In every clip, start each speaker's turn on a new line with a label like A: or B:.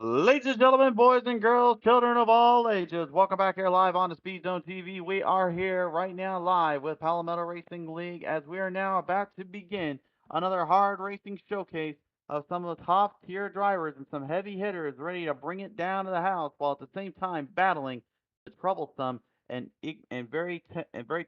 A: Ladies and gentlemen, boys and girls, children of all ages, welcome back here live on the Speed Zone TV. We are here right now live with Palmetto Racing League as we are now about to begin another hard racing showcase of some of the top tier drivers and some heavy hitters ready to bring it down to the house while at the same time battling the troublesome and very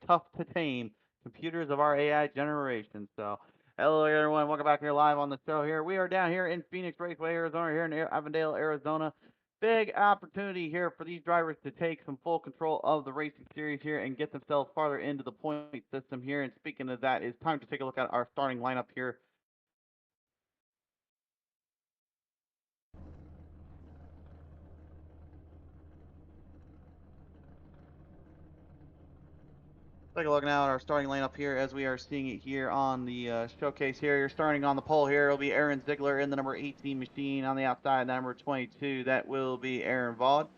A: tough to tame computers of our AI generation. So hello, everyone. Welcome back here live on the show here. We are down here in Phoenix Raceway, Arizona, here in Avondale, Arizona. Big opportunity here for these drivers to take some full control of the racing series here and get themselves farther into the point system here. And speaking of that, it's time to take a look at our starting lineup here. Take a look now at our starting lineup here as we are seeing it here on the showcase here. You're starting on the pole here. It'll be Aaron Ziegler in the number 18 machine. On the outside, number 22, that will be Aaron Vaught.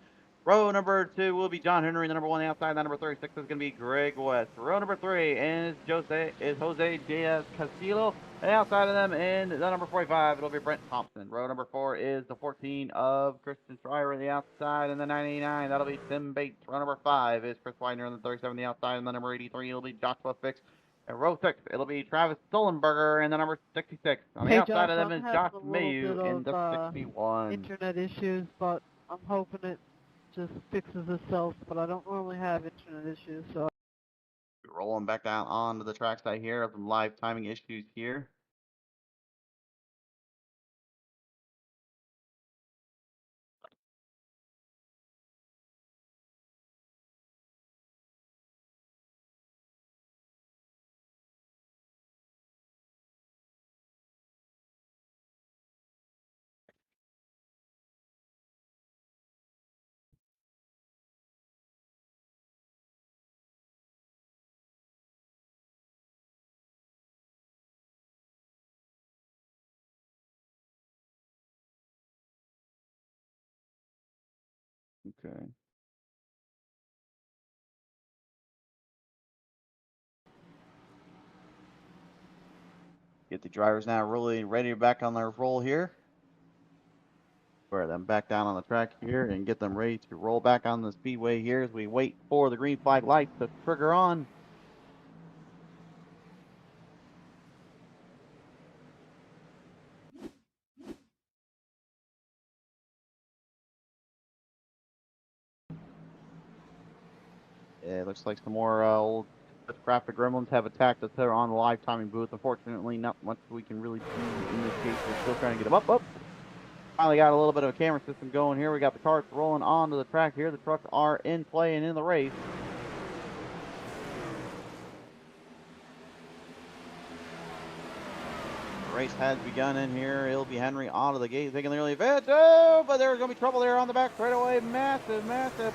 A: Row number 2 will be John Henry. The number 1 outside. The number 36 is going to be Greg West. Row number 3 is Jose Diaz Castillo. And outside of them in the number 45, it'll be Brent Thompson. Row number 4 is the 14 of Christian Schreier on the outside. And the 99, that'll be Tim Bates. Row number 5 is Chris Widener on the 37 on the outside. And the number 83, it'll be Joshua Fix. And row 6, it'll be Travis Stollenberger. And the number 66 on the
B: Hey
A: outside
B: Josh,
A: of them
B: I'm
A: is
B: having
A: Josh
B: a little
A: Mayu
B: bit
A: in
B: of
A: the 61.
B: internet issues, but I'm hoping it just fixes itself. But I don't normally have internet issues, so
A: Rolling back down onto the trackside here. Some live timing issues here. Okay. Get the drivers now really ready back on their roll here. Square them back down on the track here and get them ready to roll back on the speedway here as we wait for the green flag lights to trigger on. Yeah, it looks like some more old graphic gremlins have attacked us there on the live timing booth. Unfortunately, not much we can really do in this case. We're still trying to get them up. Finally got a little bit of a camera system going here. We got the carts rolling onto the track here. The trucks are in play and in the race. The race has begun in here. It'll be Henry out of the gate, taking the early advantage. Oh, but there's going to be trouble there on the back straightaway. Massive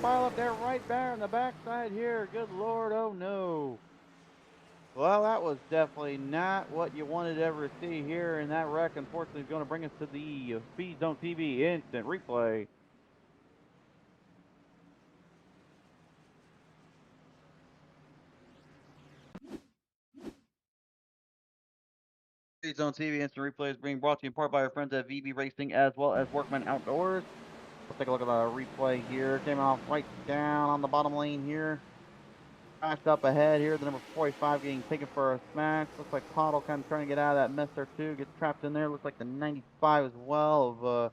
A: pile up there right there on the backside here. Good Lord, oh no. Well, that was definitely not what you wanted to ever see here, and that wreck, unfortunately, is going to bring us to the Speed Zone TV instant replay. Speed Zone TV instant replay is being brought to you in part by our friends at VB Racing as well as Workman Outdoors. Let's take a look at the replay here. Came off right down on the bottom lane here. Crashed up ahead here. The number 45 getting taken for a smash. Looks like Pottle kind of trying to get out of that mess there too. Gets trapped in there. Looks like the 95 as well of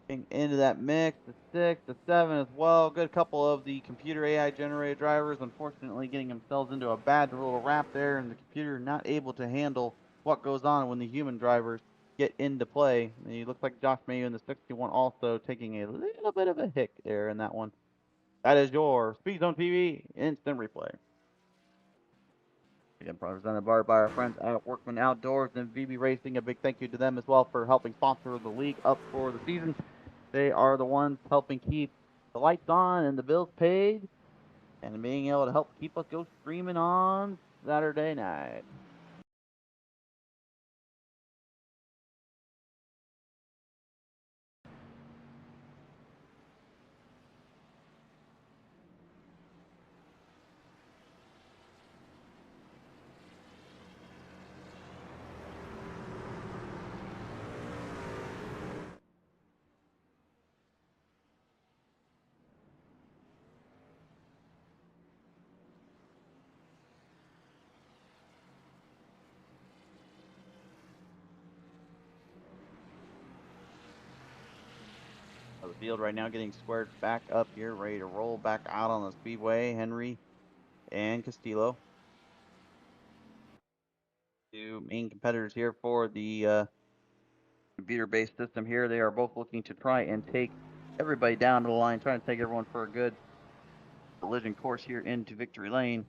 A: getting into that mix. The 6, the 7 as well. Good couple of the computer AI generated drivers. Unfortunately getting themselves into a bad little wrap there, and the computer not able to handle what goes on when the human drivers get into play. And he looks like Josh Mayu in the 61 also taking a little bit of a hick there in that one. That is your Speed Zone TV instant replay. Again, presented by our friends at Workman Outdoors and VB Racing. A big thank you to them as well for helping sponsor the league up for the season. They are the ones helping keep the lights on and the bills paid and being able to help keep us go streaming on Saturday night. field right now, getting squared back up here, ready to roll back out on the speedway. Henry and Castillo, two main competitors here for the computer-based system here. They are both looking to try and take everybody down to the line, trying to take everyone for a good collision course here into victory lane.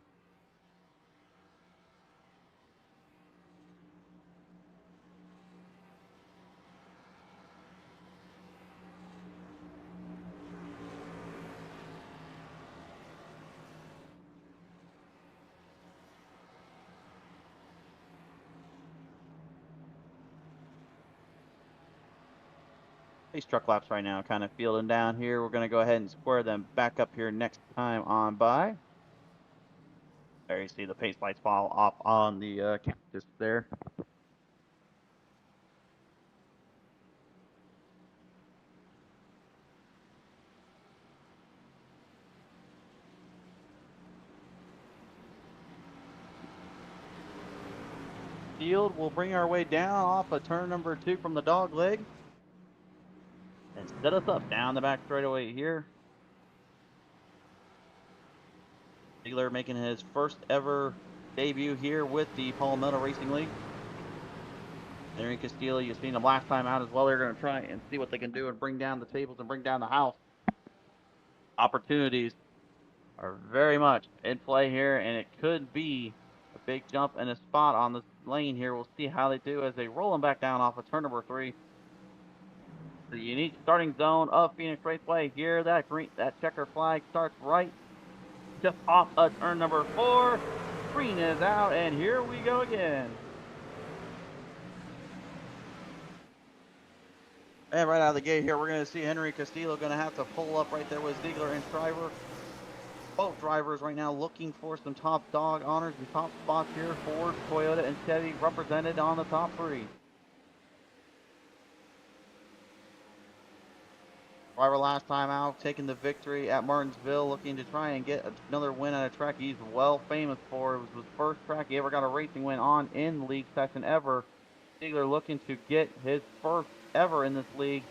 A: These truck laps right now kind of fielding down here. We're going to go ahead and square them back up here next time on by. There you see the pace lights fall off on the cactus there. Field will bring our way down off of turn number 2 from the dog leg and set us up down the back straightaway here. Ziegler making his first ever debut here with the Palmetto Racing League. Henry Castillo, you've seen them last time out as well. They're going to try and see what they can do and bring down the tables and bring down the house. Opportunities are very much in play here, and it could be a big jump and a spot on this lane here. We'll see how they do as they roll them back down off of turn number 3. The unique starting zone of Phoenix Raceway here. That checker flag starts right just off of turn number 4. Green is out, and here we go again. And right out of the gate here, we're going to see Henry Castillo going to have to pull up right there with Ziegler and Shriver. Both drivers right now looking for some top dog honors and top spots here. Ford, Toyota, and Chevy represented on the top 3. Driver last time out taking the victory at Martinsville, looking to try and get another win at a track he's well famous for. It was his first track he ever got a racing win on in league session ever. Ziegler looking to get his first ever in this league.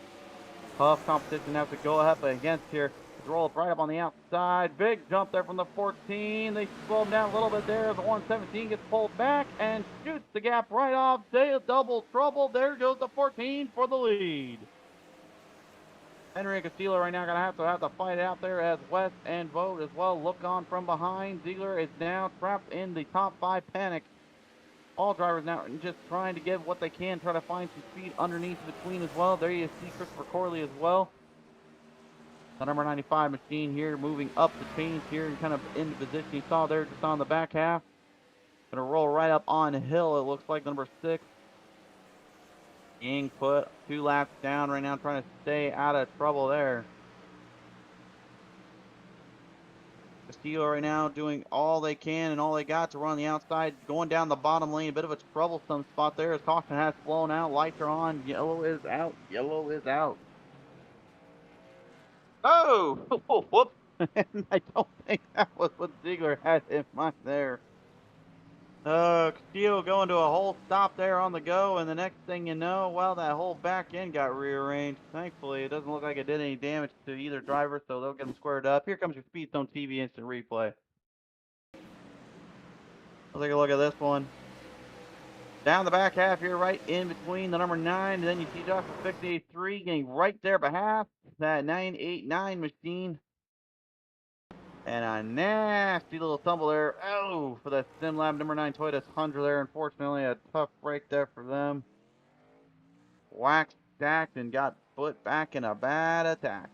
A: Tough competition have to go up against here. Roll up right up on the outside. Big jump there from the 14. They slow him down a little bit there. The 117 gets pulled back and shoots the gap right off. Double trouble. There goes the 14 for the lead. Henry Castillo right now going to have to fight out there as West and Vogt as well look on from behind. Ziegler is now trapped in the top 5 panic. All drivers now just trying to get what they can, try to find some speed underneath the queen as well. There you see Christopher Corley as well. The number 95 machine here moving up the chains here and kind of in the position you saw there just on the back half. Gonna roll right up on the hill, it looks like, number 6. Being put 2 laps down right now, trying to stay out of trouble there. Castillo right now doing all they can and all they got to run the outside, going down the bottom lane. A bit of a troublesome spot there as caution has flown out. Lights are on. Yellow is out. Yellow is out. Oh! Whoops! I don't think that was what Ziegler had in mind there. Castillo going to a whole stop there on the go, and the next thing you know, well, that whole back end got rearranged. Thankfully, it doesn't look like it did any damage to either driver, so they'll get them squared up. Here comes your Speed Zone TV instant replay. Let's take a look at this one. Down the back half here, right in between the number 9, and then you see Joshua 683 getting right there behalf that 989 machine. And a nasty little tumble there. Oh, for that SimLab number 9 Toyota Tundra there. Unfortunately, a tough break there for them. Waxed, stacked, and got put back in a bad attack.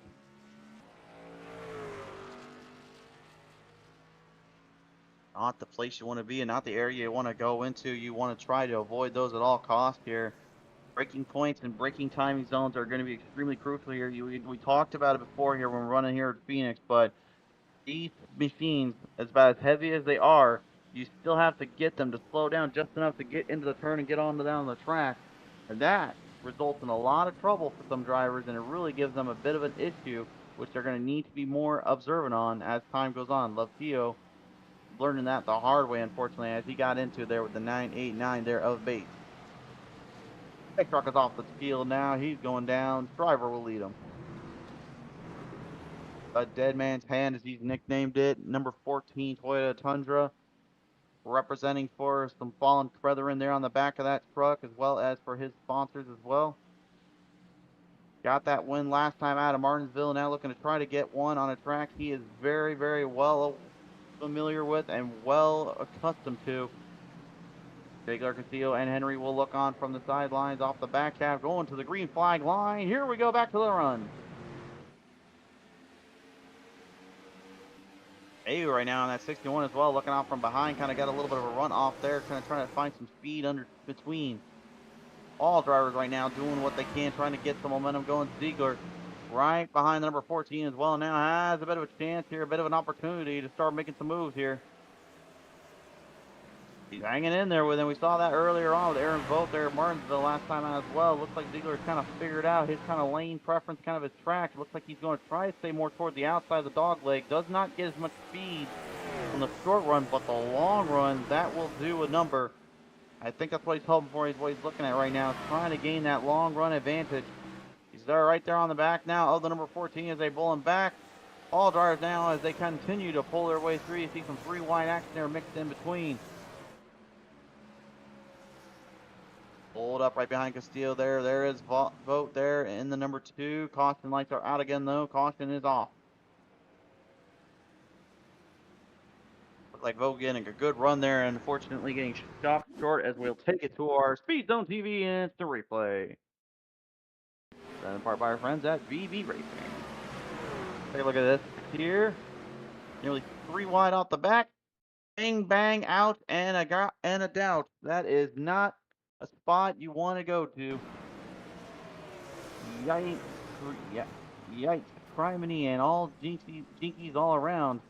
A: Not the place you want to be and not the area you want to go into. You want to try to avoid those at all costs here. Braking points and braking timing zones are going to be extremely crucial here. We talked about it before here when we're running here at Phoenix, but these machines, as about as heavy as they are, you still have to get them to slow down just enough to get into the turn and get on down the track. And that results in a lot of trouble for some drivers, and it really gives them a bit of an issue, which they're going to need to be more observant on as time goes on. Lovedio learning that the hard way, unfortunately, as he got into there with the 989 there of Bates. Big truck is off the field now. He's going down. Driver will lead him. a dead man's hand, as he's nicknamed it. Number 14 Toyota Tundra, representing for some fallen brethren there on the back of that truck, as well as for his sponsors as well. Got that win last time out of Martinsville, now looking to try to get one on a track he is very, very well familiar with and well accustomed to. Ziegler, Castillo, and Henry will look on from the sidelines off the back half, going to the green flag line. Here we go, back to the run. Ayu right now on that 61 as well, looking out from behind, kind of got a little bit of a run off there, kind of trying to find some speed under between. All drivers right now doing what they can, trying to get some momentum going. Ziegler right behind the number 14 as well, now has a bit of a chance here, a bit of an opportunity to start making some moves here. He's hanging in there with him. We saw that earlier on with Aaron Vogt there at Martinsville last time out as well. Looks like Ziegler's kind of figured out his kind of lane preference, kind of his track. It looks like he's going to try to stay more toward the outside of the dog leg. Does not get as much speed on the short run, but the long run, that will do a number. I think that's what he's hoping for. He's what he's looking at right now. He's trying to gain that long run advantage. He's there right there on the back now of the number 14 as they pull him back. All drivers now as they continue to pull their way through. You see some three wide action there mixed in between. Hold up right behind Castillo there. There is Vogt there in the number 2. Caution lights are out again though. Caution is off. Looks like Vogt getting a good run there, and unfortunately getting stopped short as we'll take it to our Speed Zone TV instant replay. Done in part by our friends at VB Racing. Take a look at this here. Nearly 3 wide off the back. Bang, bang, out, and a doubt. That is not a spot you want to go to. Yikes, yikes, criminy, and all jinkies all around.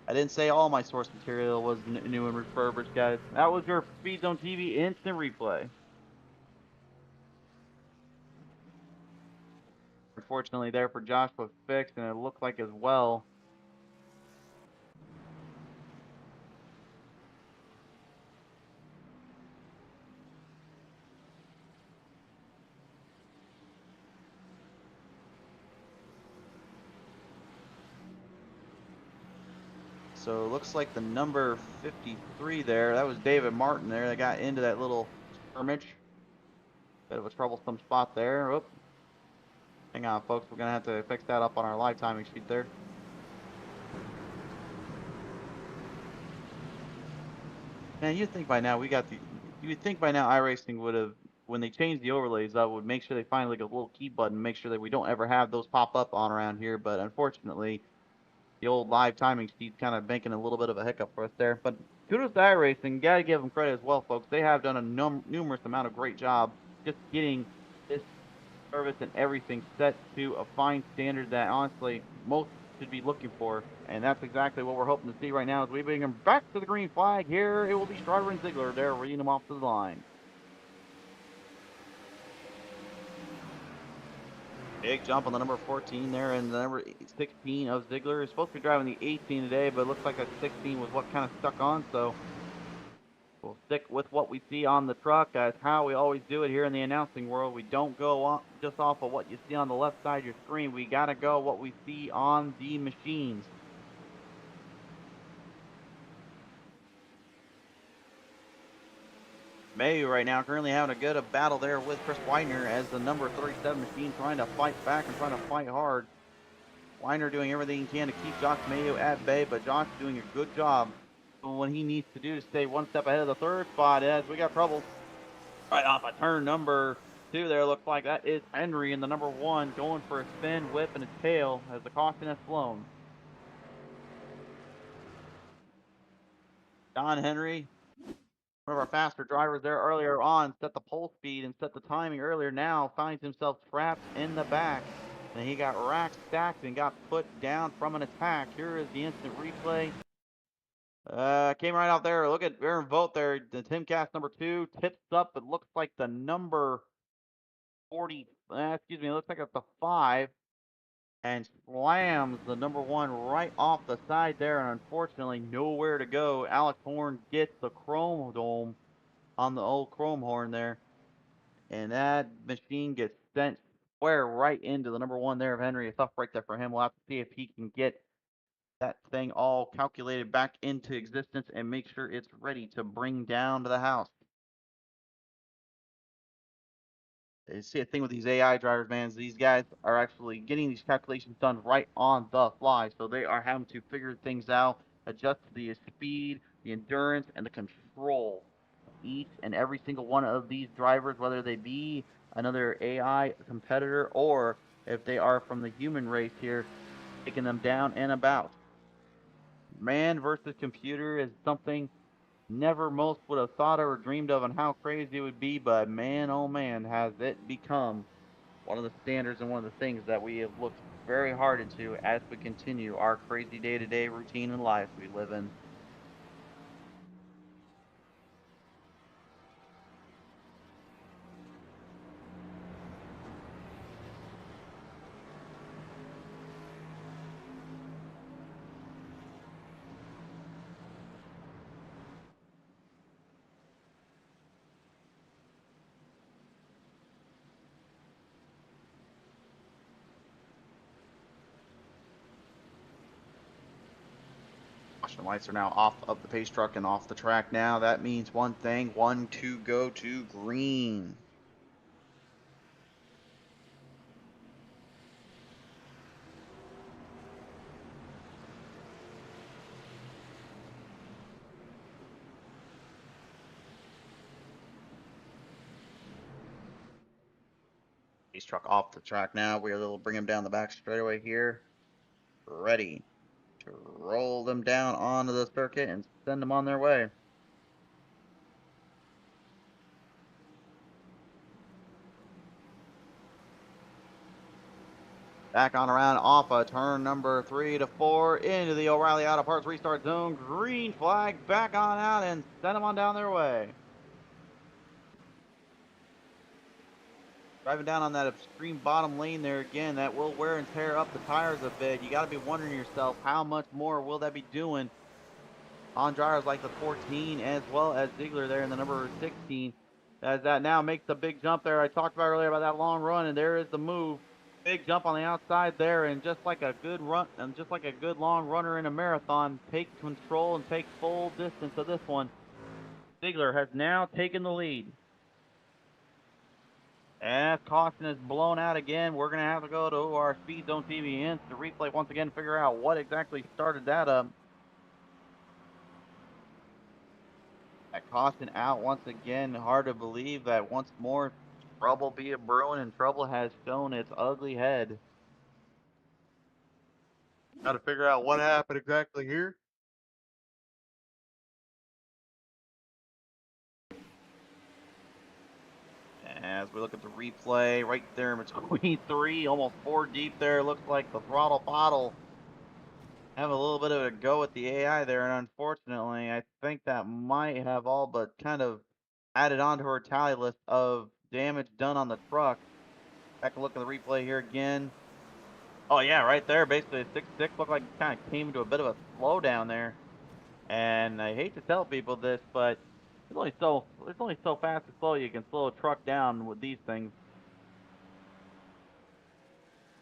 A: I didn't say all my source material was new and refurbished, guys. That was your Speed Zone TV instant replay. Unfortunately there for Joshua Fix, and it looked like as well. So it looks like the number 53 there, that was David Martin there, that got into that little skirmish. Bit of a troublesome spot there. Oop. Hang on, folks. We're going to have to fix that up on our live timing sheet there. Man, you'd think by now you'd think by now iRacing would have, when they changed the overlays up, would make sure they find like a little key button, make sure that we don't ever have those pop up on around here. But unfortunately, the old live timing sheet's kind of making a little bit of a hiccup for us there. But kudos to iRacing. Gotta give them credit as well, folks. They have done a numerous amount of great job just getting this service and everything set to a fine standard that honestly most should be looking for, and that's exactly what we're hoping to see right now as we bring him back to the green flag. Here it will be Strider and Ziegler there reading him off to the line. Big jump on the number 14 there, and the number 16 of Ziegler is supposed to be driving the 18 today, but it looks like that 16 was what kind of stuck on, so we'll stick with what we see on the truck. As how we always do it here in the announcing world. We don't go on just off of what you see on the left side of your screen. We got to go what we see on the machines. Mayu right now currently having a good battle there with Chris Widener as the number 37 machine trying to fight back and trying to fight hard. Widener doing everything he can to keep Josh Mayu at bay, but Josh doing a good job doing what he needs to do to stay one step ahead of the third spot as we got trouble. Right off of turn number 2 there, looks like that is Henry in the number 1 going for a spin, whip, and a tail as the caution has flown. John Henry, one of our faster drivers there earlier on, set the pole speed and set the timing earlier, now finds himself trapped in the back. And he got rack stacked and got put down from an attack. Here is the instant replay. Came right out there. Look at Aaron Vogt there. The Timcast number 2 tips up. It looks like the number 40, excuse me, it looks like it's the 5. And slams the number 1 right off the side there. And unfortunately, nowhere to go. Alex Horn gets the chrome dome on the old chrome horn there. And that machine gets sent square right into the number one there of Henry. A tough break there for him. We'll have to see if he can get that thing all calculated back into existence and make sure it's ready to bring down to the house. You see a thing with these AI drivers, man, is these guys are actually getting these calculations done right on the fly. So they are having to figure things out, adjust to the speed, the endurance, and the control of each and every single one of these drivers, whether they be another AI competitor or if they are from the human race here, taking them down and about. Man versus computer is something never most would have thought or dreamed of and how crazy it would be, but man, oh man, has it become one of the standards and one of the things that we have looked very hard into as we continue our crazy day-to-day routine and life we live in. Caution lights are now off of the pace truck and off the track now. That means one thing, one to go to green. Pace truck off the track now. We are able to bring him down the back straightaway here. Ready to roll them down onto the circuit and send them on their way. Back on around off of turn number 3 to 4 into the O'Reilly Auto Parts restart zone. Green flag back on out and send them on down their way. Driving down on that extreme bottom lane there again, that will wear and tear up the tires a bit. You got to be wondering yourself, how much more will that be doing on drivers like the 14 as well as Ziegler there in the number 16? As that now makes the big jump there. I talked about earlier about that long run, and there is the move. Big jump on the outside there, and just like a good run, and just like a good long runner in a marathon, take control and take full distance of this one. Ziegler has now taken the lead. As caution is blown out again, we're going to have to go to our Speed Zone TV instant replay once again, figure out what exactly started that up. That caution out once again. Hard to believe that once more trouble be a brewing and trouble has shown its ugly head. Got to figure out what happened exactly here. As we look at the replay, right there in between three, almost four deep there, looks like the throttle bottle have a little bit of a go at the AI there, and unfortunately, I think that might have all but kind of added on to her tally list of damage done on the truck. Back a look at the replay here again. Oh yeah, right there, basically a 6.6 looked like it kind of came into a bit of a slowdown there. And I hate to tell people this, but it's only so fast and slow you can slow a truck down with these things.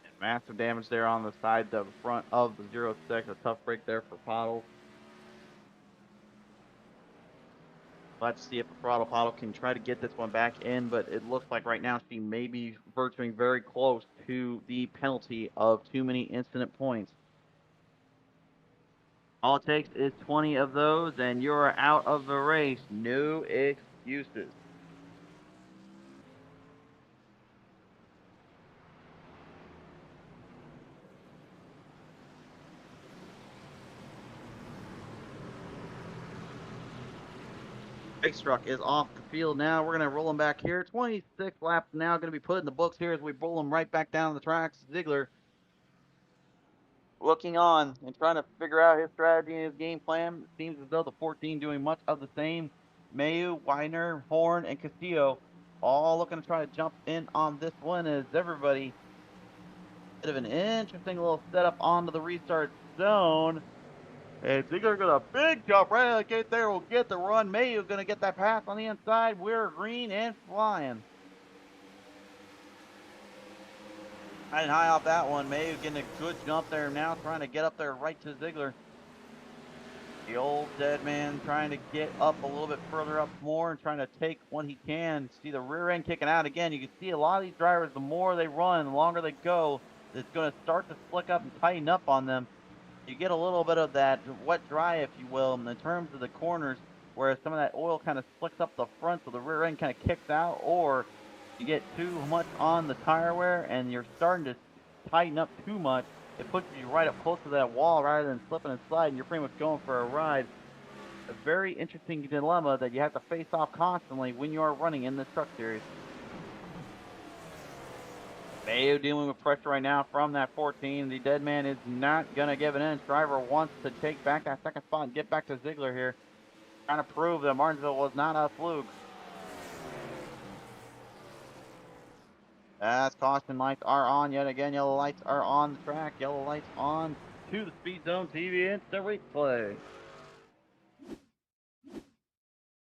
A: And massive damage there on the side, the front of the 06. A tough break there for Pottles. Glad to see if the throttle Pottles can try to get this one back in, but it looks like right now she may be virtuing very close to the penalty of too many incident points. All it takes is 20 of those, and you're out of the race. No excuses. Race truck is off the field now. We're going to roll him back here. 26 laps now going to be put in the books here as we roll him right back down the tracks. Ziegler looking on and trying to figure out his strategy and his game plan. It seems as though the 14 doing much of the same. Mayu, Weiner, Horn, and Castillo all looking to try to jump in on this one as everybody. Bit of an interesting little setup onto the restart zone. And Ziegler got a big jump right out of the gate there. Will get the run. Mayu going to get that pass on the inside. We're green and flying. Riding high off that one. Mayu getting a good jump there now, trying to get up there right to Ziegler. The old dead man trying to get up a little bit further up more and trying to take what he can. See the rear end kicking out again. You can see a lot of these drivers, the more they run, the longer they go, it's going to start to slick up and tighten up on them. You get a little bit of that wet dry, if you will, in terms of the corners, where some of that oil kind of slicks up the front, so the rear end kind of kicks out, or you get too much on the tire wear and you're starting to tighten up too much. It pushes you right up close to that wall rather than slipping and sliding. You're pretty much going for a ride. A very interesting dilemma that you have to face off constantly when you are running in this truck series. Mayo dealing with pressure right now from that 14. The dead man is not going to give an inch. Driver wants to take back that second spot and get back to Ziegler here. Trying to prove that Martinsville was not a fluke. As caution lights are on yet again. Yellow lights are on the track. Yellow lights on to the Speed Zone TV Instant Replay.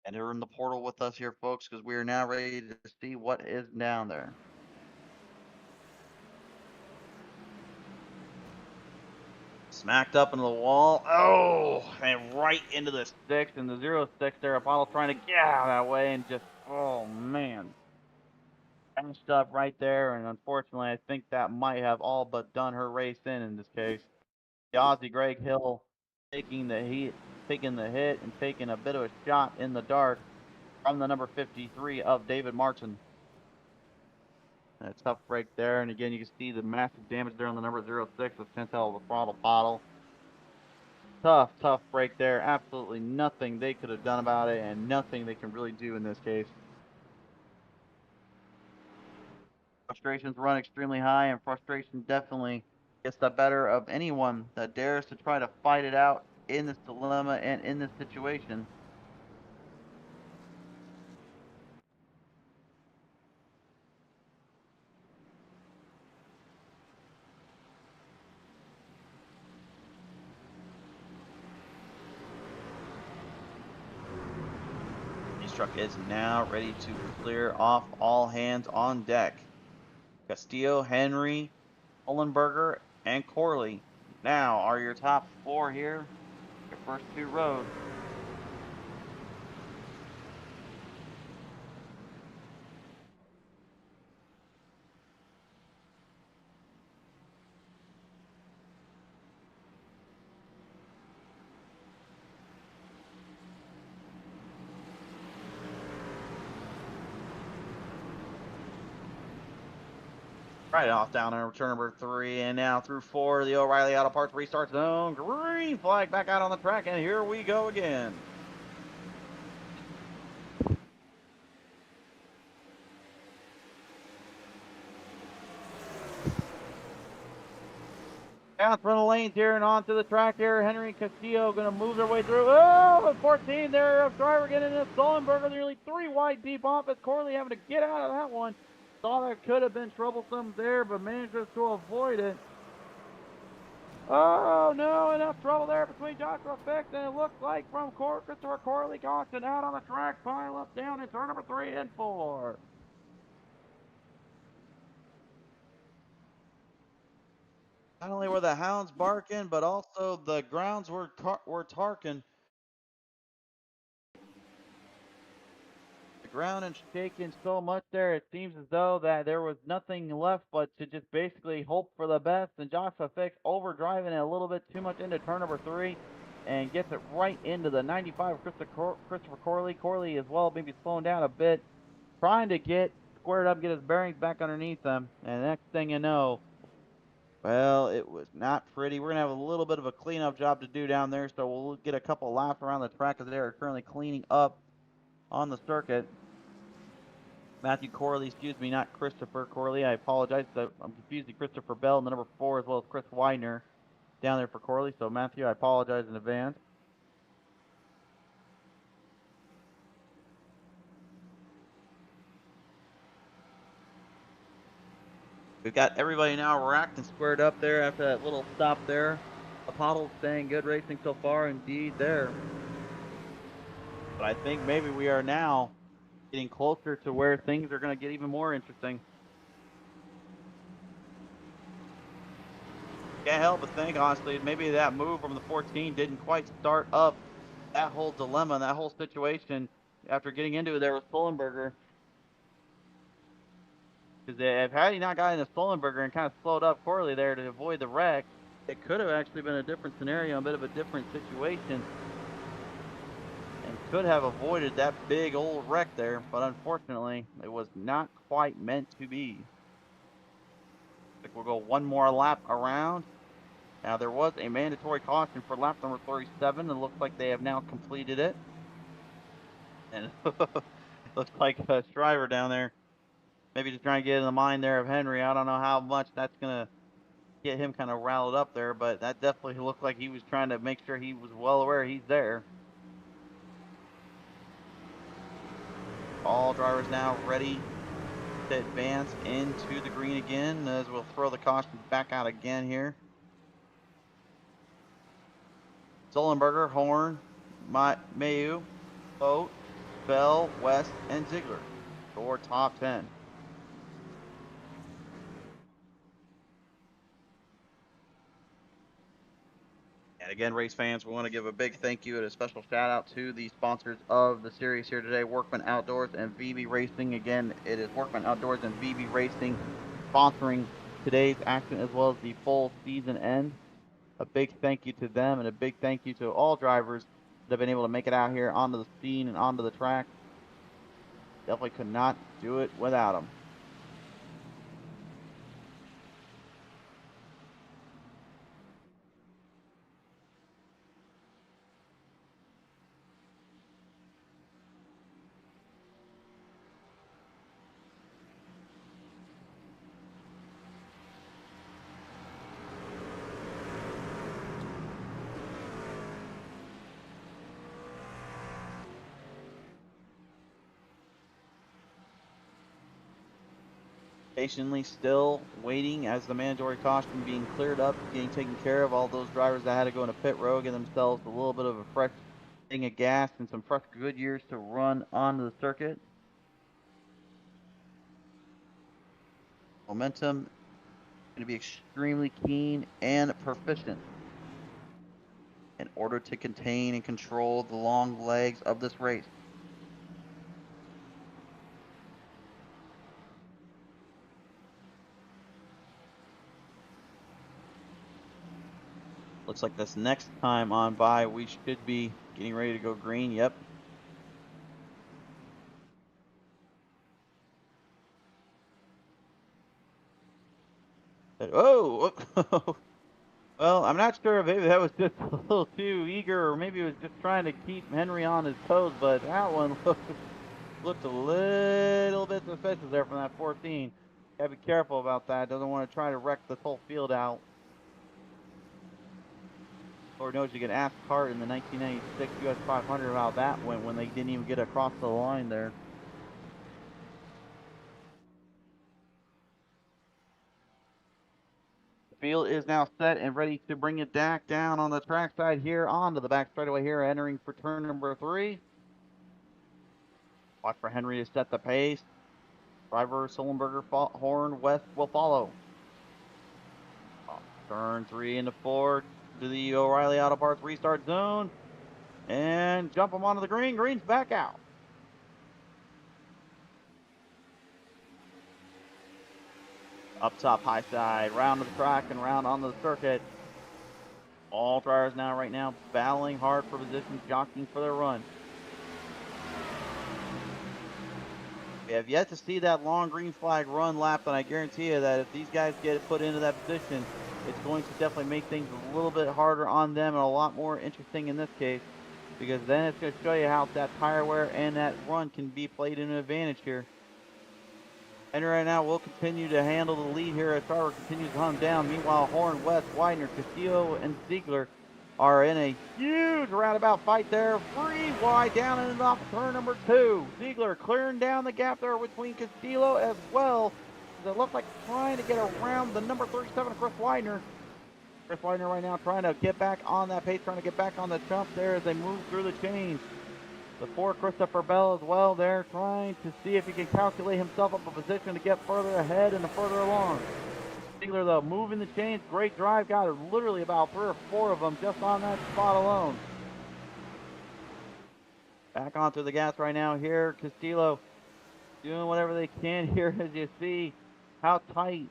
A: Enter in the portal with us here, folks, because we are now ready to see what is down there. Smacked up into the wall. Oh, and right into the sticks and the 06 there. Apollo trying to get out of that way and just, oh man. Finished up right there. And unfortunately, I think that might have all but done her race in this case. The Aussie Greg Hill taking the hit and taking a bit of a shot in the dark from the number 53 of David Martin. A tough break there. And again, you can see the massive damage there on the number 06 with Chantel the throttle bottle. Tough break there. Absolutely nothing they could have done about it, and nothing they can really do in this case. Frustrations run extremely high, and frustration definitely gets the better of anyone that dares to try to fight it out in this dilemma and in this situation. This truck is now ready to clear off all hands on deck. Castillo, Henry, Ullenberger, and Corley now are your top four here. Your first two rows. Right off down in turn number 3, and now through 4, the O'Reilly Auto Parts restart zone. Green flag back out on the track, and here we go again. Down through the lanes here and onto the track here. Henry and Castillo going to move their way through. Oh, 14 there. Driver getting into Sullenberger. Nearly 3 wide deep off as Corley having to get out of that one. Thought there could have been troublesome there, but manages to avoid it. Oh no, enough trouble there between Joshua Fix and it looks like from Christopher Corley Caution out on the track, pile up down in turn number 3 and 4. Not only were the hounds barking, but also the grounds were tarking. The ground and shaking so much there, it seems as though that there was nothing left but to just basically hope for the best. And Joshua Fix overdriving it a little bit too much into turn number 3 and gets it right into the 95 of Christopher Corley. Corley as well, maybe slowing down a bit, trying to get squared up, get his bearings back underneath them. And next thing you know, well, it was not pretty. We're going to have a little bit of a cleanup job to do down there, so we'll get a couple laps around the track as they are currently cleaning up on the circuit. Matthew Corley, excuse me, not Christopher Corley. I apologize. I'm confusing Christopher Bell and the number 4 as well as Chris Widener down there for Corley. So, Matthew, I apologize in advance. We've got everybody now racked and squared up there after that little stop there. Apollo saying good racing so far, indeed, there. But I think maybe we are now getting closer to where things are going to get even more interesting. can't help but think, honestly, maybe that move from the 14 didn't quite start up that whole dilemma, that whole situation after getting into it there with Sullenberger. Because if had he not gotten into Sullenberger and kind of slowed up Corley there to avoid the wreck, it could have actually been a different scenario, a bit of a different situation, and could have avoided that big old wreck there. But unfortunately, it was not quite meant to be. I think we'll go one more lap around. Now, there was a mandatory caution for lap number 37. It looks like they have now completed it. And it looks like Shriver down there, maybe just trying to get in the mind there of Henry. I don't know how much that's going to get him kind of riled up there, but that definitely looked like he was trying to make sure he was well aware he's there. All drivers now ready to advance into the green again, as we'll throw the caution back out again here. Sullenberger, Horn, Mayu, Boat, Bell, West, and Ziegler. Your top 10. And again, race fans, we want to give a big thank you and a special shout out to the sponsors of the series here today, Workman Outdoors and VB Racing. Again, it is Workman Outdoors and VB Racing sponsoring today's action as well as the full season end. A big thank you to them and a big thank you to all drivers that have been able to make it out here onto the scene and onto the track. Definitely could not do it without them. Patiently still waiting as the mandatory caution being cleared up, getting taken care of. All those drivers that had to go into pit row, give themselves a little bit of a fresh thing of gas and some fresh Goodyears to run onto the circuit. Momentum going to be extremely keen and proficient in order to contain and control the long legs of this race. Looks like this next time on by, we should be getting ready to go green. Yep. Oh! Well, I'm not sure if maybe that was just a little too eager, or maybe it was just trying to keep Henry on his toes, but that one looked a little bit suspicious there from that 14. Gotta be careful about that. Doesn't want to try to wreck this whole field out. Lord knows you can ask Hart in the 1996 US 500 how that went when they didn't even get across the line there. The field is now set and ready to bring it back down on the track side here onto the back straightaway here, entering for turn number 3. Watch for Henry to set the pace. Driver, Sullenberger, Horn, West will follow. Turn 3 into 4 to the O'Reilly Auto Parts restart zone. And jump them onto the green. Green's back out. Up top, high side, round to the track and round onto the circuit. All drivers now, right now, battling hard for positions, jockeying for their run. We have yet to see that long green flag run lap, and I guarantee you that if these guys get put into that position, it's going to definitely make things a little bit harder on them and a lot more interesting in this case, because then it's going to show you how that tire wear and that run can be played in an advantage here. And right now we'll continue to handle the lead here as Shriver continues to hunt down. Meanwhile, Horn, West, Widener, Castillo, and Ziegler are in a huge roundabout fight there. Free wide down and off turn number 2. Ziegler clearing down the gap there between Castillo as well. It looks like trying to get around the number 37, Chris Widener. Chris Widener right now trying to get back on that pace, trying to get back on the jump there as they move through the change. The 4, Christopher Bell as well there, trying to see if he can calculate himself up a position to get further ahead and further along. Ziegler, though, moving the chains. Great drive. Got literally about 3 or 4 of them just on that spot alone. Back onto the gas right now here. Castillo doing whatever they can here as you see how tight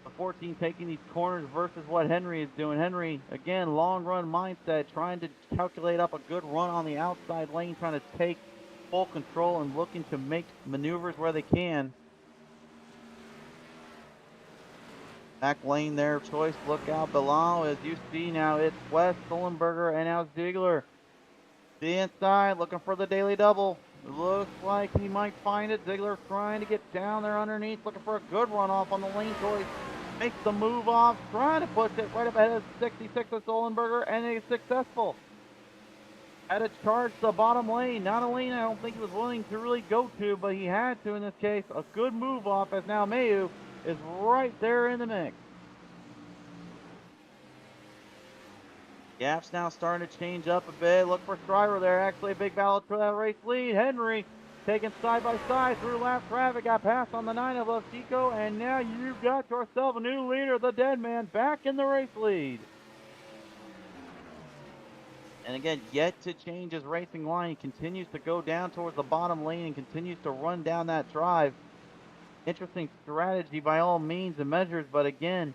A: the 14 taking these corners versus what Henry is doing. Henry, again, long run mindset, trying to calculate up a good run on the outside lane, trying to take full control and looking to make maneuvers where they can. Back lane there, choice, look out below. As you see now, it's West, Sullenberger, and now Ziegler. The inside, looking for the daily double. Looks like he might find it. Ziegler trying to get down there underneath, looking for a good run off on the lane choice. Makes the move off, trying to push it right up ahead of 66 of Sullenberger, and is successful. Had to charge the bottom lane. Not a lane I don't think he was willing to really go to, but he had to in this case. A good move off as now Mayu is right there in the mix. Gap's now starting to change up a bit. Look for Stryver there. Actually, a big battle for that race lead. Henry taking side by side through lap traffic. Got passed on the 9 of Chico, and now you've got yourself a new leader, the Dead Man, back in the race lead. And again, yet to change his racing line. He continues to go down towards the bottom lane and continues to run down that drive. Interesting strategy by all means and measures, but again,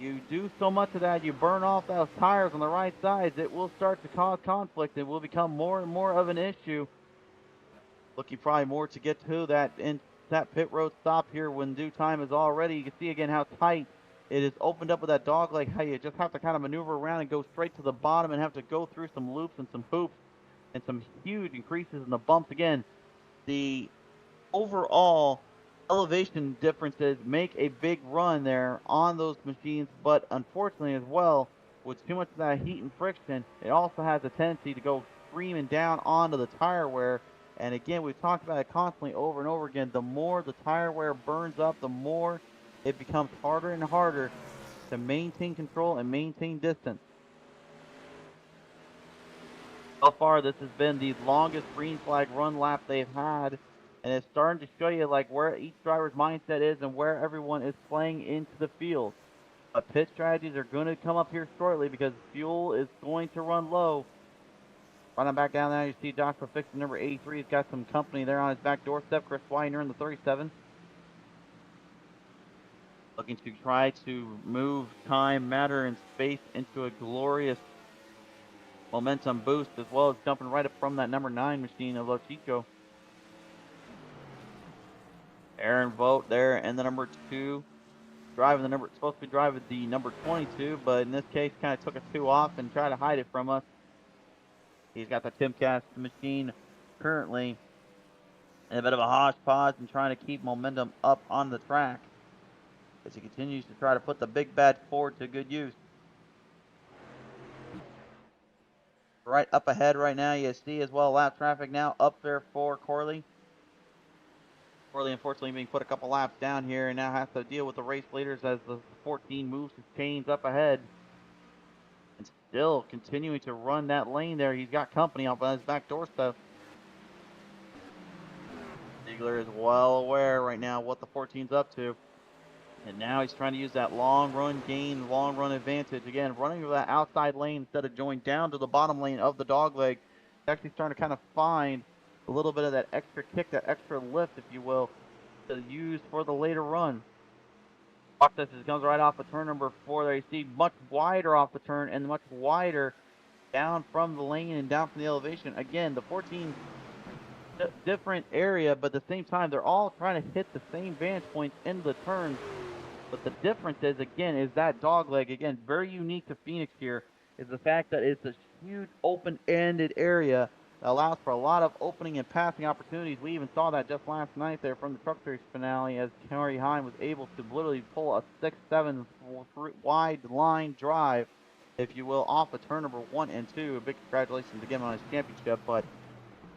A: you do so much of that, you burn off those tires on the right sides, it will start to cause conflict. It will become more and more of an issue. Looking probably more to get to that pit road stop here when due time is already. You can see again how tight it is opened up with that dog leg, how you just have to kind of maneuver around and go straight to the bottom and have to go through some loops and some hoops and some huge increases in the bumps. Again, the overall elevation differences make a big run there on those machines, but unfortunately as well, with too much of that heat and friction, it also has a tendency to go screaming down onto the tire wear. And again, we've talked about it constantly over and over again. The more the tire wear burns up, the more it becomes harder and harder to maintain control and maintain distance. So far, this has been the longest green flag run lap they've had, and it's starting to show you like where each driver's mindset is and where everyone is playing into the field. But pit strategies are going to come up here shortly because fuel is going to run low. Running back down there, you see Joshua Fixon, number 83. He's got some company there on his back doorstep. Chris Weiner in the 37. Looking to try to move time, matter, and space into a glorious momentum boost, as well as jumping right up from that number 9 machine of Lochico. Aaron Vogt there and the number 2. Supposed to be driving the number 22, but in this case kind of took a 2 off and tried to hide it from us. He's got the Timcast machine currently in a bit of a hodgepodge and trying to keep momentum up on the track as he continues to try to put the big bad Ford to good use. Right up ahead right now, you see as well lap traffic now up there for Corley. Corley unfortunately being put a couple laps down here and now has to deal with the race leaders as the 14 moves his chains up ahead. And still continuing to run that lane there. He's got company up on his back doorstep. Ziegler is well aware right now what the 14's up to. And now he's trying to use that long run gain, long run advantage. Again, running to that outside lane instead of going down to the bottom lane of the dogleg. He's actually starting to kind of find a little bit of that extra kick, that extra lift, if you will, to use for the later run. Watch this, it comes right off of turn number 4 there. You see much wider off the turn and much wider down from the lane and down from the elevation. Again, the 14 different area, but at the same time, they're all trying to hit the same vantage points into the turns. But the difference is, again, is that dog leg. Again, very unique to Phoenix here, is the fact that it's a huge open-ended area that allows for a lot of opening and passing opportunities. We even saw that just last night there from the Truck Series finale as Kerry Hine was able to literally pull a 6-7 wide line drive, if you will, off of turn number 1 and 2. A big congratulations again on his championship, but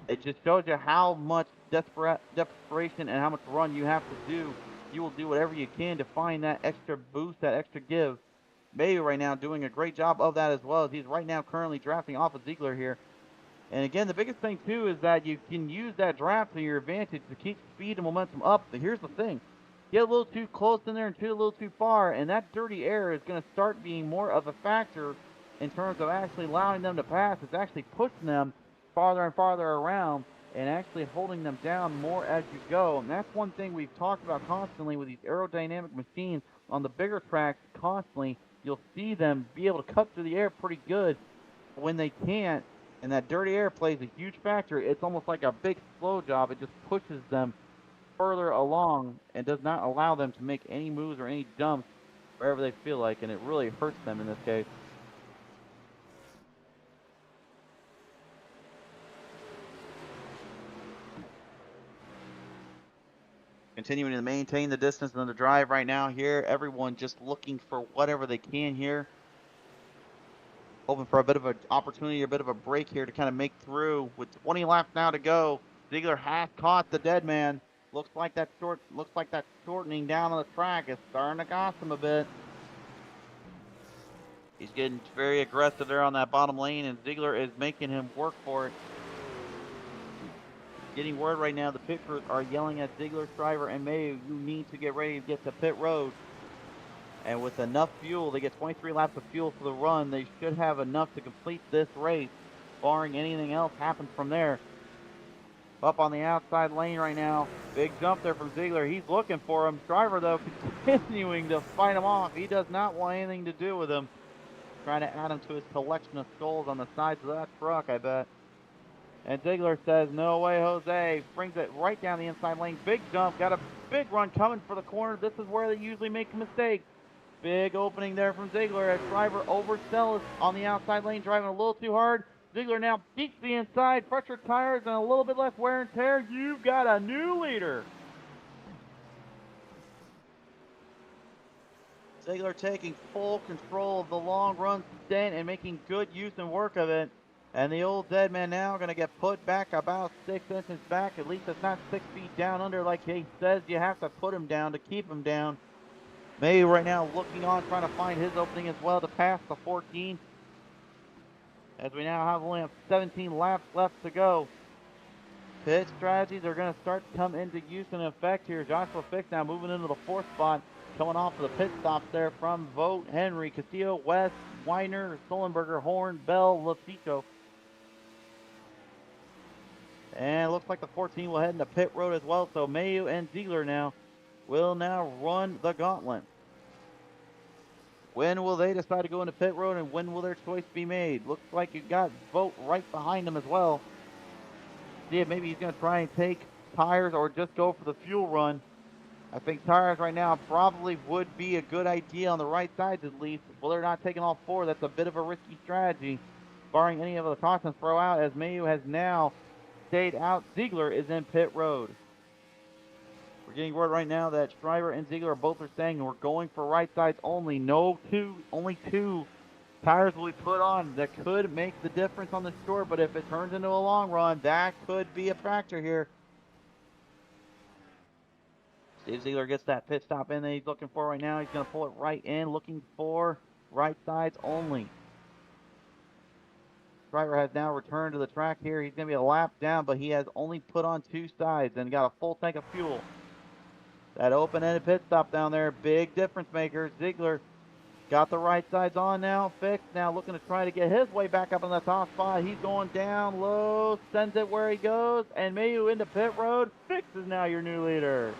A: it just shows you how much desperation and how much run you have to do. You will do whatever you can to find that extra boost, that extra give. Mayu right now doing a great job of that as well, as he's right now currently drafting off of Ziegler here. And again, the biggest thing too is that you can use that draft to your advantage to keep speed and momentum up. But here's the thing. get a little too close in there and too a little too far, and that dirty air is going to start being more of a factor in terms of actually allowing them to pass. It's actually pushing them farther and farther around and actually holding them down more as you go. And that's one thing we've talked about constantly with these aerodynamic machines on the bigger tracks constantly. You'll see them be able to cut through the air pretty good. When they can't, and that dirty air plays a huge factor, it's almost like a big slow job. It just pushes them further along and does not allow them to make any moves or any jumps wherever they feel like, and it really hurts them in this case. Continuing to maintain the distance in the drive right now here. Everyone just looking for whatever they can here. Hoping for a bit of an opportunity, a bit of a break here to kind of make through. With 20 laps now to go, Ziegler has caught the dead man. Looks like that shortening down on the track is starting to cost him a bit. He's getting very aggressive there on that bottom lane, and Ziegler is making him work for it. Getting word right now, the pit crews are yelling at Ziegler, Shriver, and Mayu, you need to get ready to get to pit road. And with enough fuel, they get 23 laps of fuel for the run. They should have enough to complete this race, barring anything else happens from there. Up on the outside lane right now. Big jump there from Ziegler. He's looking for him. Shriver, though, continuing to fight him off. He does not want anything to do with him. Trying to add him to his collection of skulls on the sides of that truck, I bet. And Ziegler says, no way, Jose. Brings it right down the inside lane. Big jump. Got a big run coming for the corner. This is where they usually make mistakes. Big opening there from Ziegler as Shriver oversells on the outside lane, driving a little too hard. Ziegler now beats the inside, pressure tires, and a little bit less wear and tear. You've got a new leader. Ziegler taking full control of the long run stint and making good use and work of it. And the old dead man now going to get put back about 6 inches back. At least it's not 6 feet down under like he says you have to put him down to keep him down. May right now looking on, trying to find his opening as well to pass the 14. As we now have only 17 laps left to go. Pit strategies are going to start to come into use and effect here. Joshua Fix now moving into the 4th spot. Coming off of the pit stops there from Vogt, Henry, Castillo, West, Weiner, Sullenberger, Horn, Bell, Lafico. And it looks like the 14 will head into pit road as well. So Mayu and Ziegler now will now run the gauntlet. When will they decide to go into pit road, and when will their choice be made? Looks like you got Vogt right behind them as well. See if maybe he's going to try and take tires or just go for the fuel run. I think tires right now probably would be a good idea on the right sides at least. Well, they're not taking all 4. That's a bit of a risky strategy, barring any of the cautions throw out, as Mayu has now stayed out. Ziegler is in pit road. We're getting word right now that Shriver and Ziegler both are saying we're going for right sides only. Only 2 tires will be put on. That could make the difference on the short, but if it turns into a long run, that could be a factor here. Steve Ziegler gets that pit stop in that he's looking for right now. He's going to pull it right in, looking for right sides only. Shriver has now returned to the track here. He's going to be a lap down, but he has only put on 2 sides and got a full tank of fuel. That open-ended pit stop down there, big difference maker. Ziegler got the right sides on now. Fix now looking to try to get his way back up in the top spot. He's going down low, sends it where he goes, and Mayu into pit road. Fix is now your new leader.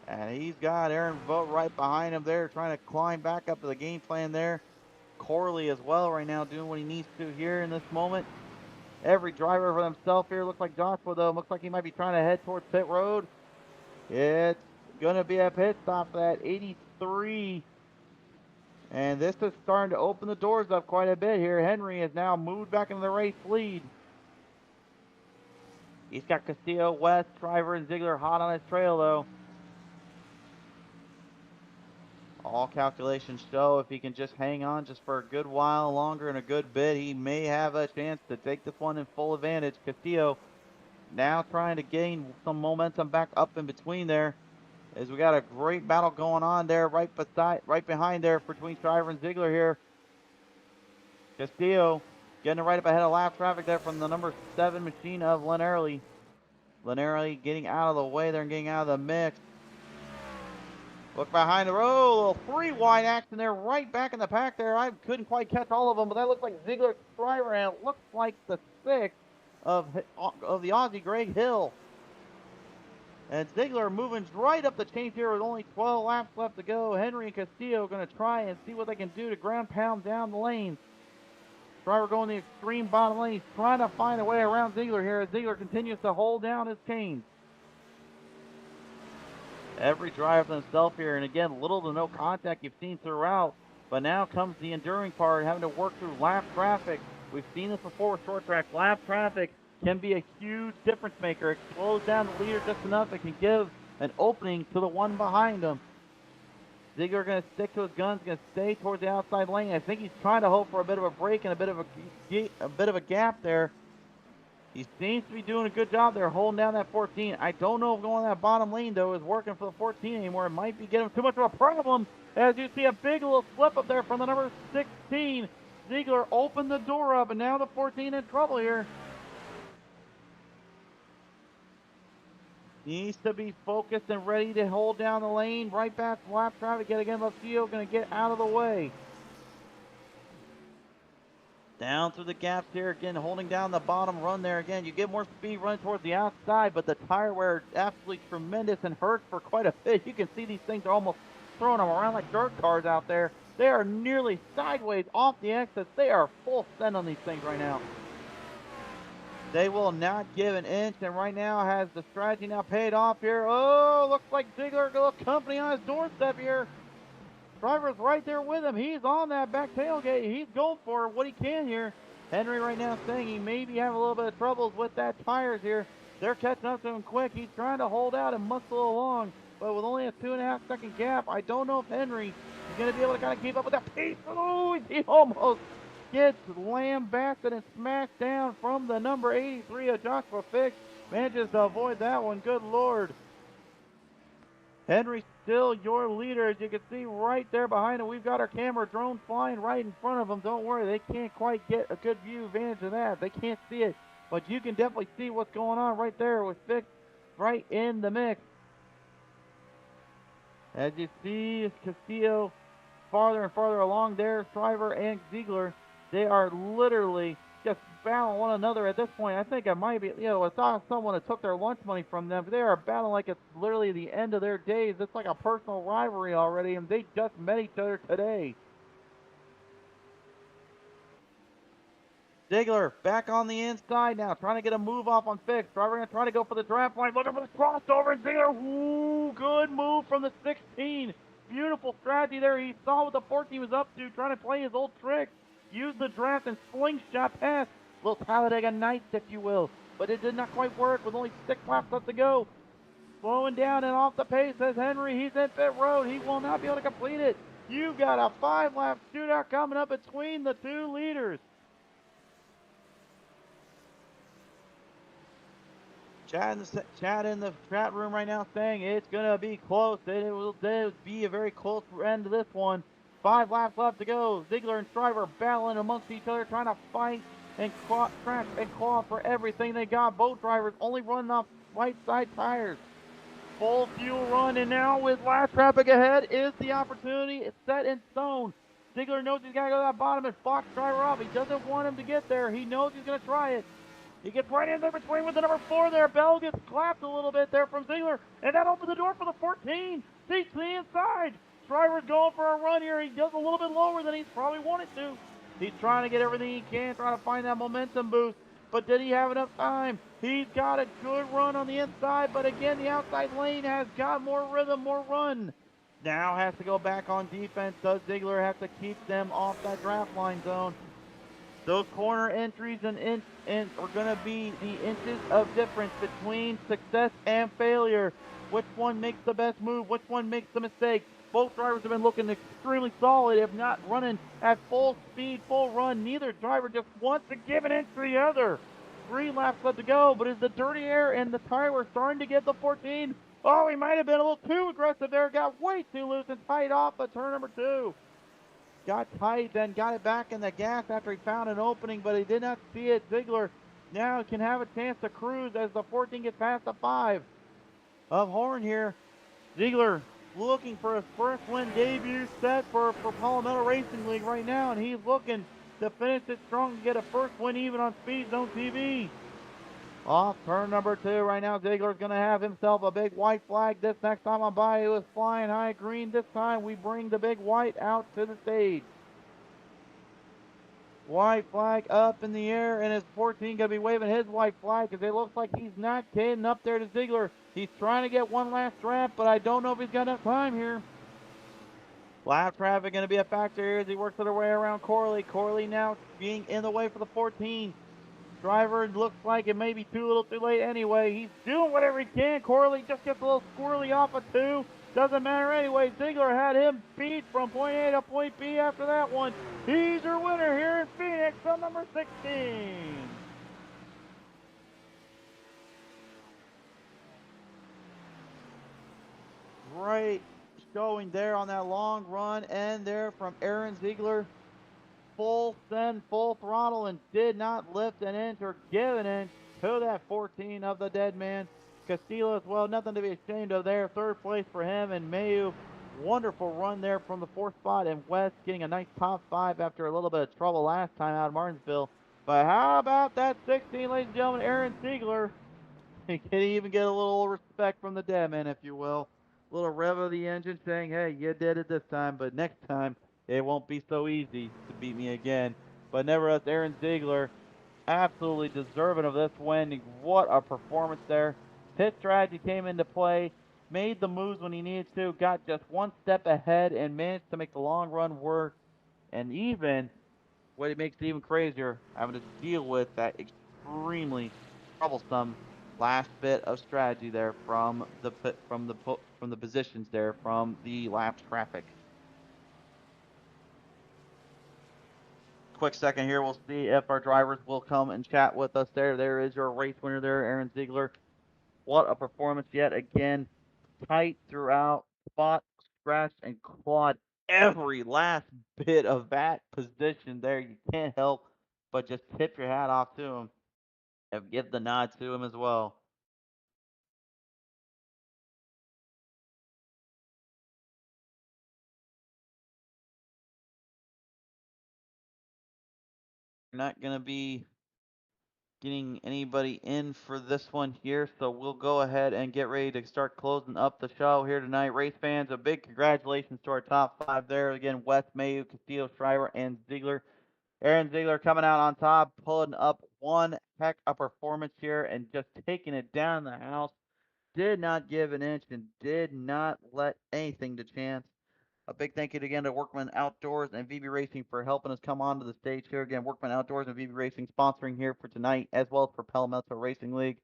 A: And he's got Aaron Vogt right behind him there, trying to climb back up to the game plan there. Corley as well right now doing what he needs to here in this moment. Every driver for themselves here. Looks like Joshua, though, looks like he might be trying to head towards pit road. It's going to be a pit stop at 83. And this is starting to open the doors up quite a bit here. Henry has now moved back into the race lead. He's got Castillo, West, Shriver, and Ziegler hot on his trail, though. All calculations show if he can just hang on just for a good while longer and a good bit, he may have a chance to take this one in full advantage. Castillo now trying to gain some momentum back up in between there, as we got a great battle going on there right behind there between Shriver and Ziegler here. Castillo getting right up ahead of lap traffic there from the number 7 machine of Len Early. Linarelli getting out of the way there and getting out of the mix. Look behind the row, three wide action there, right back in the pack there. I couldn't quite catch all of them, but that looked like Ziegler Driver, and it looks like the sixth of the Aussie, Greg Hill. And Ziegler moving right up the chain here with only 12 laps left to go. Henry and Castillo going to try and see what they can do to ground pound down the lane. Driver going the extreme bottom lane. He's trying to find a way around Ziegler here as Ziegler continues to hold down his chains. Every driver for himself here, and again, little to no contact you've seen throughout. But now comes the enduring part, having to work through lap traffic. We've seen this before with short track. Lap traffic can be a huge difference maker. It slows down the leader just enough. It can give an opening to the one behind him. Ziegler going to stick to his guns, going to stay towards the outside lane. I think he's trying to hope for a bit of a break and a bit of a gap there. He seems to be doing a good job there, holding down that 14. I don't know if going that bottom lane, though, is working for the 14 anymore. It might be getting too much of a problem, as you see a big little slip up there from the number 16. Ziegler opened the door up, and now the 14 in trouble here. Needs to be focused and ready to hold down the lane. Right back lap traffic yet again. Lucio going to get out of the way. Down through the gaps here again, holding down the bottom run there again. You get more speed running towards the outside, but the tire wear is absolutely tremendous and hurts for quite a bit. You can see these things are almost throwing them around like dirt cars out there. They are nearly sideways off the exits. They are full send on these things right now. They will not give an inch, and right now has the strategy now paid off here. Oh, looks like Ziegler got a little company on his doorstep here. Driver's right there with him. He's on that back tailgate. He's going for what he can here. Henry right now saying he may be having a little bit of troubles with that tires here. They're catching up to him quick. He's trying to hold out and muscle along, but with only a 2.5 second gap, I don't know if Henry is going to be able to kind of keep up with that pace. Oh, he almost gets lambasted and smashed down from the number 83 of Joshua Fix. Manages to avoid that one. Good Lord. Henry still your leader, as you can see right there behind him. We've got our camera drone flying right in front of them. Don't worry, they can't quite get a good view advantage of that. They can't see it, but you can definitely see what's going on right there with Fix right in the mix. As you see Castillo farther and farther along there, Shriver and Ziegler, they are literally just battling one another at this point. I think it might be, I saw someone that took their lunch money from them. They are battling like it's literally the end of their days. It's like a personal rivalry already, and they just met each other today. Ziegler back on the inside now, trying to get a move off on Fix. Driver going to try to go for the draft line. Looking for the crossover, and Ziegler, ooh, good move from the 16. Beautiful strategy there. He saw what the 14 was up to, trying to play his old trick. Use the draft and slingshot pass. Little Talladega Nights, if you will. But it did not quite work with only 6 laps left to go. Slowing down and off the pace as Henry. He's in pit road. He will not be able to complete it. You've got a 5-lap shootout coming up between the two leaders. Chad in the chat room right now saying it's going to be close. It will be a very close end to this one. 5 laps left to go. Ziegler and Shriver battling amongst each other, trying to fight and crack and claw for everything they got. Both drivers only running off right side tires. Full fuel run, and now with last traffic ahead is the opportunity. It's set in stone. Ziegler knows he's got to go to that bottom and box Shriver off. He doesn't want him to get there. He knows he's going to try it. He gets right in there between with the number 4 there. Bell gets clapped a little bit there from Ziegler, and that opens the door for the 14. Seats to the inside. Shriver's going for a run here. He does a little bit lower than he's probably wanted to. He's trying to get everything he can, trying to find that momentum boost. But did he have enough time? He's got a good run on the inside, but again, the outside lane has got more rhythm, more run. Now has to go back on defense. Does Ziegler have to keep them off that draft line zone? Those corner entries and are going to be the inches of difference between success and failure. Which one makes the best move? Which one makes the mistake? Both drivers have been looking extremely solid, if not running at full speed, full run. Neither driver just wants to give an inch to the other. 3 laps left to go, but is the dirty air and the tire wear starting to get the 14? Oh, he might have been a little too aggressive there. Got way too loose and tight off at turn number 2. Got tight, then got it back in the gas after he found an opening, but he did not see it. Ziegler now can have a chance to cruise as the 14 gets past the 5 of Horn here. Ziegler looking for his first win debut set for Palmetto Racing League right now, and he's looking to finish it strong and get a first win even on Speed Zone TV. Off turn number 2 right now, Ziegler's going to have himself a big white flag. This next time on by, it was flying high green. This time we bring the big white out to the stage. White flag up in the air, and his 14 going to be waving his white flag because it looks like he's not getting up there to Ziegler. He's trying to get one last strap, but I don't know if he's got enough time here. Lap traffic going to be a factor here as he works their way around Corley. Corley now being in the way for the 14. Driver looks like it may be too little too late anyway. He's doing whatever he can. Corley just gets a little squirrely off of 2. Doesn't matter anyway. Ziegler had him beat from point A to point B after that one. He's your winner here in Phoenix on number 16. Great showing there on that long run and there from Aaron Ziegler. Full send, full throttle, and did not lift an inch or give an inch to that 14 of the dead man. Castillo as well, nothing to be ashamed of there. 3rd place for him, and Mayu, wonderful run there from the 4th spot, and West getting a nice top 5 after a little bit of trouble last time out of Martinsville. But how about that 16, ladies and gentlemen, Aaron Ziegler? He can even get a little respect from the dead man, if you will. A little rev of the engine saying, hey, you did it this time, but next time it won't be so easy to beat me again. But nevertheless, Aaron Ziegler, absolutely deserving of this win. What a performance there. Pit strategy came into play, made the moves when he needed to, got just one step ahead, and managed to make the long run work. And even, what makes it even crazier, having to deal with that extremely troublesome last bit of strategy there from the positions there from the lapse traffic. Quick second here, we'll see if our drivers will come and chat with us there. There is your race winner there, Aaron Ziegler. What a performance yet again. Tight throughout, fought, scratched, and clawed every last bit of that position there. You can't help but just tip your hat off to him and give the nod to him as well. Not going to be getting anybody in for this one here, so we'll go ahead and get ready to start closing up the show here tonight. Race fans, a big congratulations to our top 5 there. Again, West, Mayu, Castillo, Shriver, and Ziegler. Aaron Ziegler coming out on top, pulling up one heck of performance here and just taking it down the house. Did not give an inch and did not let anything to chance. A big thank you again to Workman Outdoors and VB Racing for helping us come onto the stage here. Again, Workman Outdoors and VB Racing sponsoring here for tonight, as well as for Palmetto Racing League.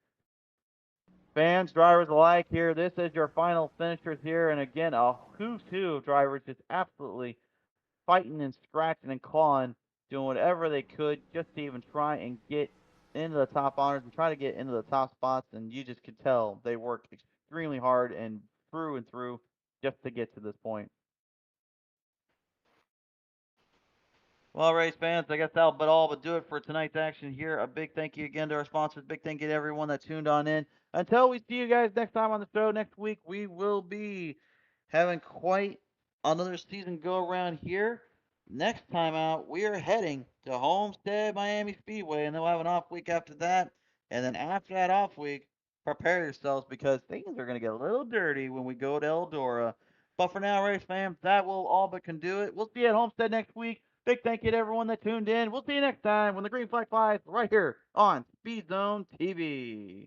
A: Fans, drivers alike here, this is your final finishers here. And again, a who's who of drivers just absolutely fighting and scratching and clawing, doing whatever they could just to even try and get into the top honors and try to get into the top spots. And you just could tell they worked extremely hard and through just to get to this point. Well, race fans, I guess that'll but do it for tonight's action here. A big thank you again to our sponsors. Big thank you to everyone that tuned on in. Until we see you guys next time on the show next week, we will be having quite another season go around here. Next time out, we are heading to Homestead Miami Speedway, and then we'll have an off week after that. And then after that off week, prepare yourselves because things are going to get a little dirty when we go to Eldora. But for now, race fans, that will all but can do it. We'll see you at Homestead next week. Big thank you to everyone that tuned in. We'll see you next time when the green flag flies right here on Speed Zone TV.